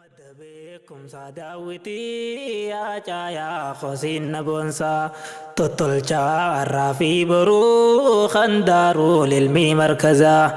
Beekum daawwitii caayaa qoosiin naboonsaa tottolchaa raafi boruu khandaaruu lilmii markazaa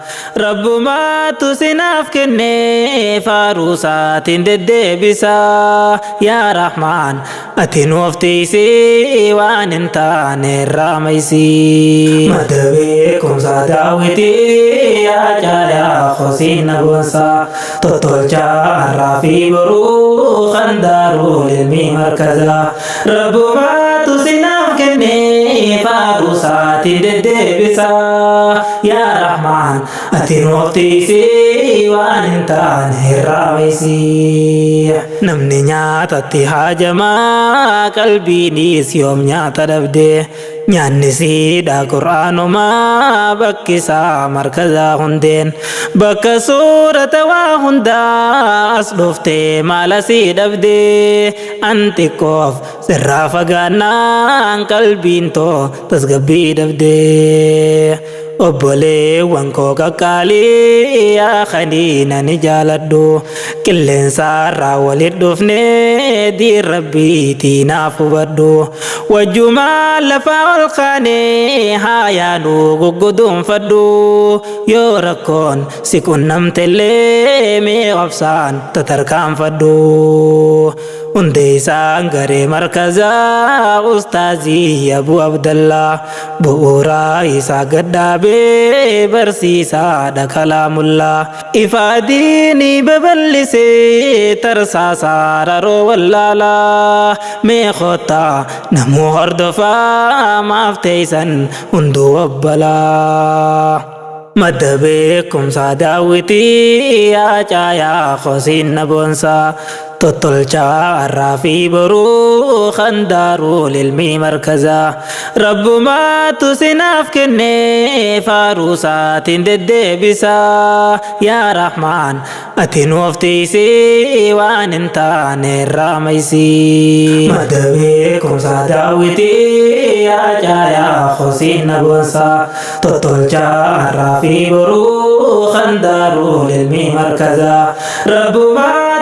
rabbumaatu sinaaf kennee faaruusaatiin deddeebisaa yaa rahmaan ati nuuf tiisii waan hin taane raamaysii. Madda beekumsa daawwitii caayaa qoosiin naboonsaa tottolchaa raafi boruu khandaaruu lilmii markazaa rabbumaatu sinaaf kennee faaruusaatiin deddeebisaa yaa rahmaan ati nuuf tiisii waan hin taane raamaysii. Namni nyaatatti haajamaa qalbiinis yoom nyaata dhabdee nyaanni siidha qur'aanumaa bakkisaa markazaa hundeen bakka suurata waa hundaa as dhuftee maala sii dhabdee anti koof sirraa fagaannaan qalbiin too tasgabbii dhabdee. Obboleewwan koo qaqqaalii yaa khaniina ni jaaladhu qilleensaarraa walit dhufnee diin rabbiitii naaf hubadhu wajjumaa lafaa ol kaanee haa yaanuu gugguduunfadhu yoo rakkoon si qunnamtellee mee obsaan tatarkaanfadhu. Hundee isaan garee markazaa ustaazii Abuu Abdallaa bu'uuraa isaa gaddaabee barsiisaadha kalaamullaa ifaadiini babal'isee tarsaasaa raroo wallaalaa mee kottaa namuu hordofaa maaf teeysan hunduu obbalaa. Madda beekumsa daawwitii caayaa qoosiin naboonsaa tottolchaa raafi boruu khandaaruu lilmii markazaa rabbumaatu sinaaf kennee faaruusaatiin deddeebisaa yaa rahmaan ati nuuf tiisii waan hin taane raamaysii. Madda beekumsa daawwitii caayaa qoosiin naboonsaa tottolchaa raafi boruu khandaaruu lilmii markazaa rabbumaa